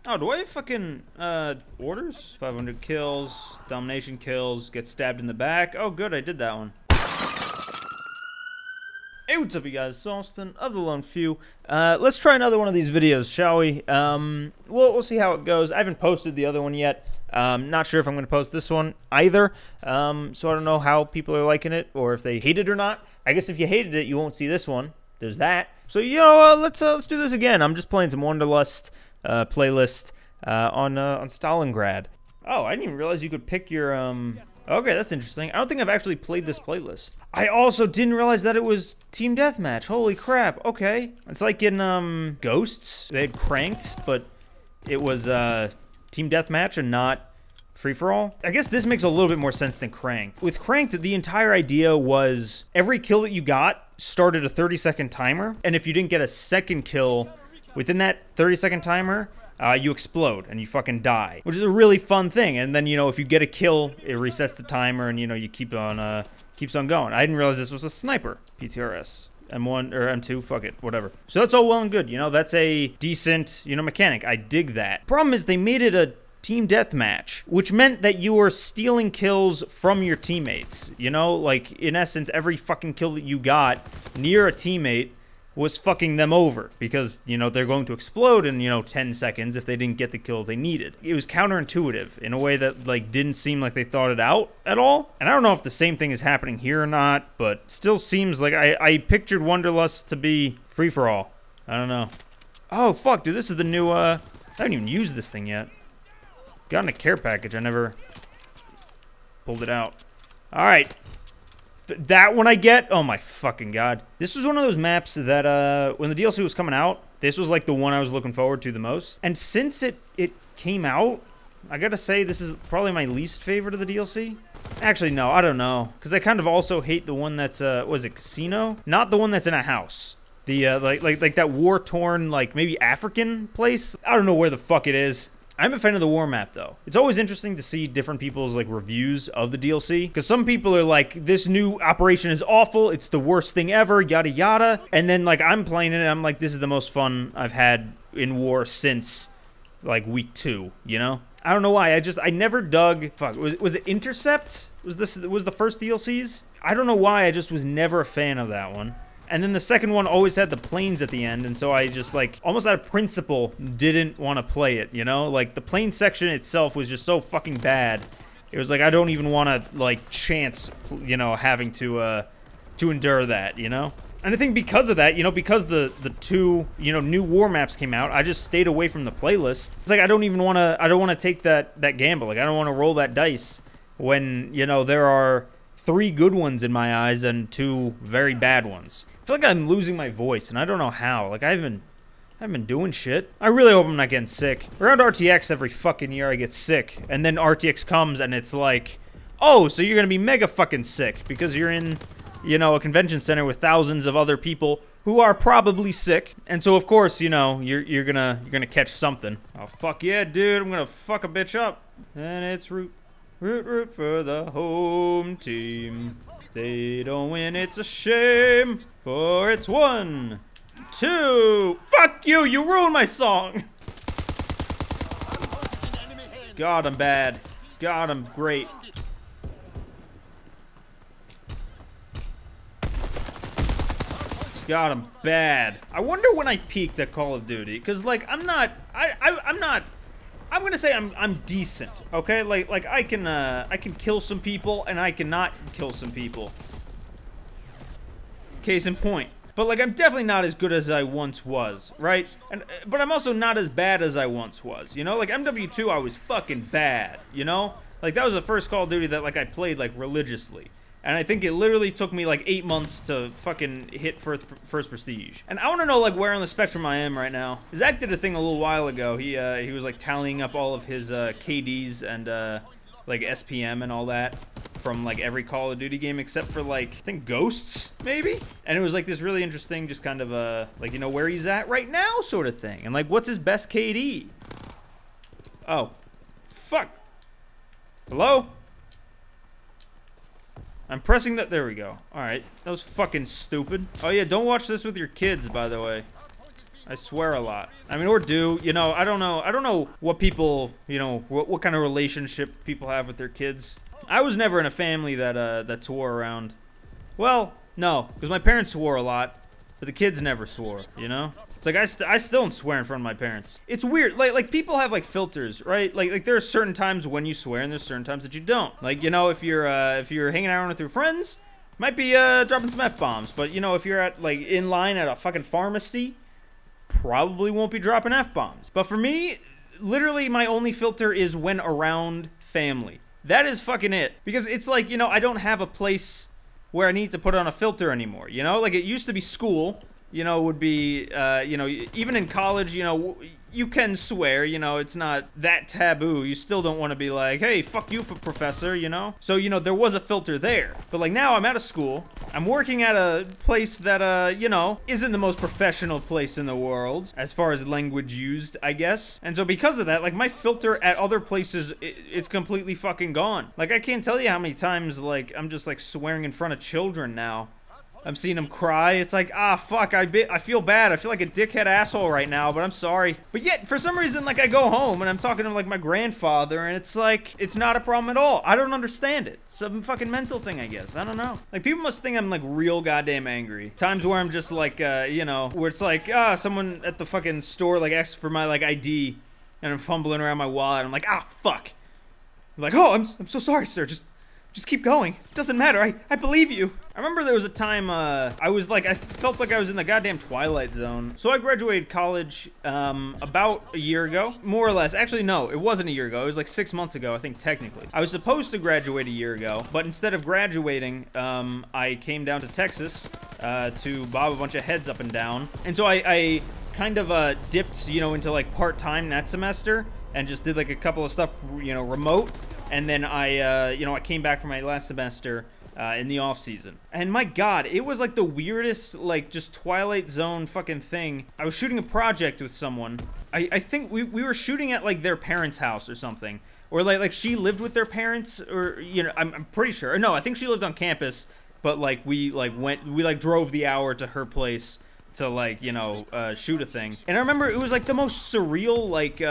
Oh, do I have fucking, orders? 500 kills, domination kills, get stabbed in the back. Oh, good, I did that one. Hey, what's up, you guys? It's Austin of The Lone Few. Let's try another one of these videos, shall we? We'll see how it goes. I haven't posted the other one yet. Not sure if I'm going to post this one either. So I don't know how people are liking it or if they hate it or not. I guess if you hated it, you won't see this one. There's that. So, you know, let's do this again. I'm just playing some Wanderlust playlist on Stalingrad. Oh, I didn't even realize you could pick your, Okay, that's interesting. I don't think I've actually played this playlist. I also didn't realize that it was Team Deathmatch. Holy crap. Okay. It's like in, Ghosts. They had Cranked, but it was, Team Deathmatch and not free-for-all. I guess this makes a little bit more sense than Cranked. With Cranked, the entire idea was every kill that you got started a 30-second timer, and if you didn't get a second kill within that 30-second timer, you explode and you fucking die, which is a really fun thing. And then, you know, if you get a kill, it resets the timer and, you know, you keep on, keeps on going. I didn't realize this was a sniper. PTRS. M1 or M2, fuck it, whatever. So that's all well and good, you know, that's a decent, you know, mechanic. I dig that. Problem is they made it a team deathmatch, which meant that you were stealing kills from your teammates, you know? Like, in essence, every fucking kill that you got near a teammate was fucking them over because, you know, they're going to explode in, you know, 10 seconds if they didn't get the kill they needed. It was counterintuitive in a way that, like, didn't seem like they thought it out at all. And I don't know if the same thing is happening here or not, but still seems like I pictured Wanderlust to be free-for-all. I don't know. Oh, fuck, dude, this is the new, I haven't even used this thing yet. Got in a care package, I never pulled it out. All right. That one I get? Oh my fucking god. This was one of those maps that, when the DLC was coming out, this was like the one I was looking forward to the most. And since it came out, I gotta say this is probably my least favorite of the DLC. Actually, no, I don't know. Because I kind of also hate the one that's, what is it, Casino? Not the one that's in a house. The, like that war-torn, like, maybe African place? I don't know where the fuck it is. I'm a fan of the war map, though. It's always interesting to see different people's, like, reviews of the DLC. Because some people are like, this new operation is awful. It's the worst thing ever, yada yada. And then, like, I'm playing it, and I'm like, this is the most fun I've had in war since, like, week 2, you know? I don't know why. I never dug... Fuck, was it Intercept? Was the first DLCs? I don't know why. I just was never a fan of that one. And then the second one always had the planes at the end, and so I just, like, almost out of principle, didn't want to play it, you know? Like, the plane section itself was just so fucking bad. It was like, I don't even want to, like, chance, you know, having to endure that, you know? And I think because of that, you know, because the two, you know, new war maps came out, I just stayed away from the playlist. It's like, I don't even want to take that gamble. Like, I don't want to roll that dice when, you know, there are 3 good ones in my eyes and 2 very bad ones. I feel like I'm losing my voice, and I don't know how. Like, I haven't been doing shit. I really hope I'm not getting sick. Around RTX every fucking year I get sick, and then RTX comes and it's like, oh, so you're gonna be mega fucking sick because you're in, you know, a convention center with thousands of other people who are probably sick, and so of course, you know, you're gonna catch something. Oh fuck yeah, dude! I'm gonna fuck a bitch up, and it's root for the home team. If they don't win, it's a shame. For it's 1, 2. Fuck you! You ruined my song! God, I'm bad. God, I'm great. God, I'm bad. I wonder when I peaked at Call of Duty, because, like, I'm not... I'm gonna say I'm decent, okay? Like I can kill some people, and I cannot kill some people. Case in point. But, like, I'm definitely not as good as I once was, right? But I'm also not as bad as I once was, you know? Like, MW2, I was fucking bad, you know? Like, that was the first Call of Duty that, like, I played, like, religiously. And I think it literally took me, like, 8 months to fucking hit first prestige. And I want to know, like, where on the spectrum I am right now. Zach did a thing a little while ago. He was, like, tallying up all of his KDs and, like, SPM and all that from, like, every Call of Duty game except for, like, I think Ghosts, maybe? And it was, like, this really interesting, just kind of, like, you know, where he's at right now sort of thing. And, like, what's his best KD? Oh. Fuck. Hello? I'm pressing that. There we go. Alright. That was fucking stupid. Oh, yeah, don't watch this with your kids, by the way. I swear a lot. I mean, or do, you know, I don't know what people, you know, what kind of relationship people have with their kids. I was never in a family that swore around. Well, no, because my parents swore a lot, but the kids never swore, you know? It's like, I still don't swear in front of my parents. It's weird, like people have, like, filters, right? Like there are certain times when you swear, and there's certain times that you don't. Like, you know, if you're hanging out with your friends, might be, dropping some F-bombs, but, you know, if you're at, like, in line at a fucking pharmacy, probably won't be dropping F-bombs. But for me, literally my only filter is when around family. That is fucking it. Because it's like, you know, I don't have a place where I need to put on a filter anymore, you know? Like, it used to be school, you know, would be, you know, even in college, you know, you can swear, you know, it's not that taboo. You still don't want to be like, hey, fuck you, professor, you know? So, you know, there was a filter there. But, like, now I'm out of school. I'm working at a place that, you know, isn't the most professional place in the world, as far as language used, I guess. And so because of that, like, my filter at other places is completely fucking gone. Like, I can't tell you how many times, like, I'm just, like, swearing in front of children now. I'm seeing them cry. It's like, ah, fuck, I feel bad. I feel like a dickhead asshole right now, but I'm sorry. But yet, for some reason, like, I go home and I'm talking to, like, my grandfather, and it's like, it's not a problem at all. I don't understand it. Some fucking mental thing, I guess. I don't know. Like, people must think I'm, like, real goddamn angry. Times where I'm just, like, you know, where it's like, someone at the fucking store, like, asks for my, like, ID, and I'm fumbling around my wallet. I'm like, ah, fuck. I'm like, oh, I'm so sorry, sir. Just keep going. It doesn't matter. I believe you. I remember there was a time, I felt like I was in the goddamn Twilight Zone. So I graduated college, about a year ago, more or less. Actually, no, it wasn't a year ago. It was like 6 months ago, I think, technically. I was supposed to graduate a year ago, but instead of graduating, I came down to Texas, to bob a bunch of heads up and down. And so I kind of, dipped, you know, into, like, part-time that semester, and just did, like, a couple of stuff, you know, remote. And then you know, I came back from my last semester in the off season. And my God, it was like the weirdest, like, just Twilight Zone fucking thing. I was shooting a project with someone. I think we were shooting at, like, their parents' house or something. Or, like she lived with their parents, or, you know, I'm pretty sure. No, I think she lived on campus, but, like, we drove the hour to her place to, like, you know, shoot a thing. And I remember it was, like, the most surreal, like,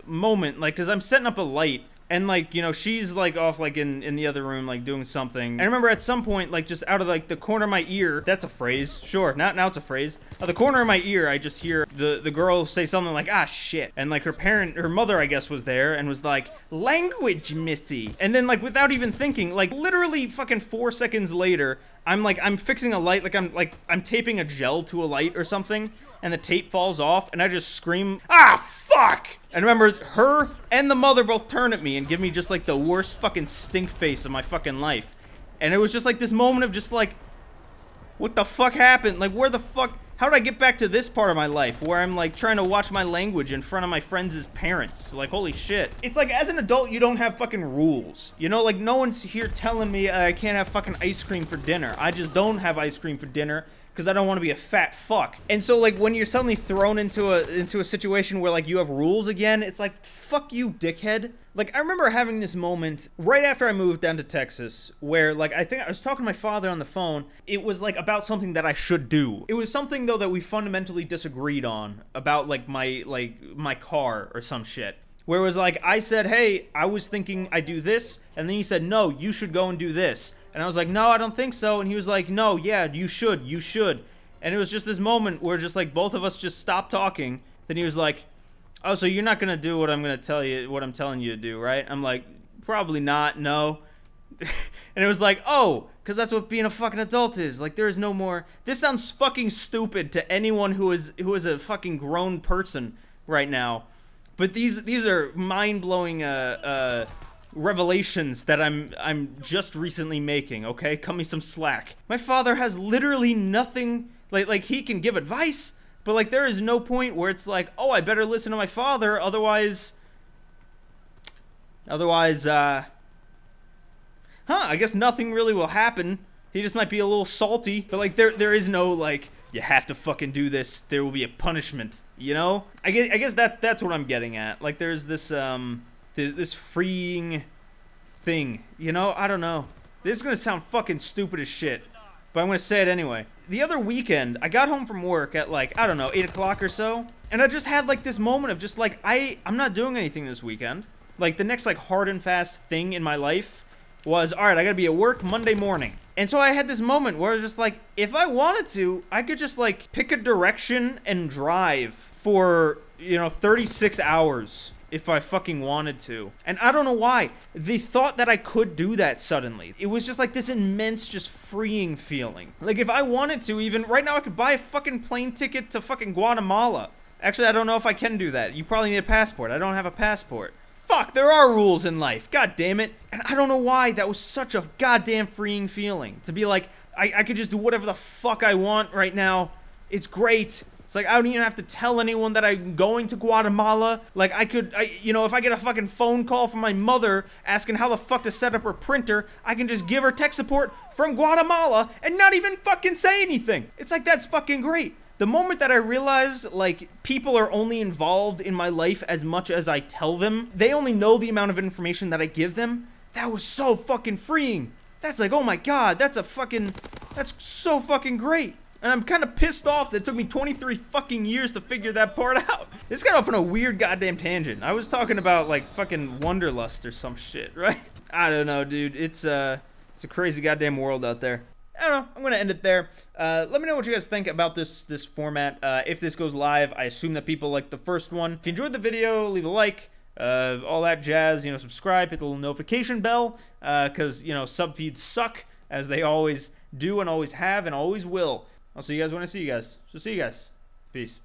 moment, like, because I'm setting up a light. And, like, you know, she's, like, off, like, in the other room, like, doing something. And I remember at some point, like, just out of, like, the corner of my ear, that's a phrase, sure, now it's a phrase. Out of the corner of my ear, I just hear the girl say something like, ah, shit. And, like, her mother, I guess, was there and was like, language, missy. And then, like, without even thinking, like, literally fucking 4 seconds later, I'm fixing a light, I'm taping a gel to a light or something, and the tape falls off, and I just scream, ah, fuck! And remember, her and the mother both turn at me and give me just, like, the worst fucking stink face of my fucking life. And it was just, like, this moment of just, like, what the fuck happened? Like, where the fuck, how did I get back to this part of my life where I'm, like, trying to watch my language in front of my friends' parents? Like, holy shit. It's like, as an adult, you don't have fucking rules. You know, like, no one's here telling me I can't have fucking ice cream for dinner. I just don't have ice cream for dinner, because I don't want to be a fat fuck. And so, like, when you're suddenly thrown into a situation where, like, you have rules again, it's like, fuck you, dickhead. Like, I remember having this moment right after I moved down to Texas where, like, I think I was talking to my father on the phone. It was, like, about something that I should do. It was something, though, that we fundamentally disagreed on about, like, my car or some shit. Where it was like, I said, hey, I was thinking I'd do this, and then he said, no, you should go and do this. And I was like, no, I don't think so. And he was like, no, yeah, you should. And it was just this moment where just, like, both of us just stopped talking. Then he was like, oh, so you're not going to do what I'm going to tell you, what I'm telling you to do, right? I'm like, probably not, no. And it was like, oh, because that's what being a fucking adult is. Like, there is no more. This sounds fucking stupid to anyone who is a fucking grown person right now. But these are mind-blowing revelations that I'm just recently making, okay? Cut me some slack. My father has literally nothing, like he can give advice, but, like, there is no point where it's like, oh, I better listen to my father, otherwise, I guess nothing really will happen. He just might be a little salty, but, like, there is no, like, you have to fucking do this, there will be a punishment, you know? I guess that's what I'm getting at. Like, there's this freeing thing, you know? I don't know. This is gonna sound fucking stupid as shit, but I'm going to say it anyway. The other weekend, I got home from work at like, I don't know, 8 o'clock or so, and I just had like this moment of just like, I'm not doing anything this weekend. Like, the next like hard and fast thing in my life was, all right, I got to be at work Monday morning. And so I had this moment where I was just like, if I wanted to, I could just like pick a direction and drive for, you know, 36 hours. If I fucking wanted to. And I don't know why. The thought that I could do that suddenly, it was just like this immense, just freeing feeling. Like, if I wanted to, even right now, I could buy a fucking plane ticket to fucking Guatemala. Actually, I don't know if I can do that. You probably need a passport. I don't have a passport. Fuck, there are rules in life. God damn it. And I don't know why that was such a goddamn freeing feeling. To be like, I could just do whatever the fuck I want right now. It's great. It's like, I don't even have to tell anyone that I'm going to Guatemala. Like, you know, if I get a fucking phone call from my mother asking how the fuck to set up her printer, I can just give her tech support from Guatemala and not even fucking say anything. It's like, that's fucking great. The moment that I realized, like, people are only involved in my life as much as I tell them, they only know the amount of information that I give them, that was so fucking freeing. That's like, oh my god, that's so fucking great. And I'm kind of pissed off that it took me 23 fucking years to figure that part out. This got off on a weird goddamn tangent. I was talking about, like, fucking Wanderlust or some shit, right? I don't know, dude. It's a crazy goddamn world out there. I don't know. I'm going to end it there. Let me know what you guys think about this format. If this goes live, I assume that people like the first one. If you enjoyed the video, leave a like. All that jazz. You know, subscribe. Hit the little notification bell. Because, you know, sub feeds suck. As they always do and always have and always will. I'll see you guys when I see you guys. So see you guys. Peace.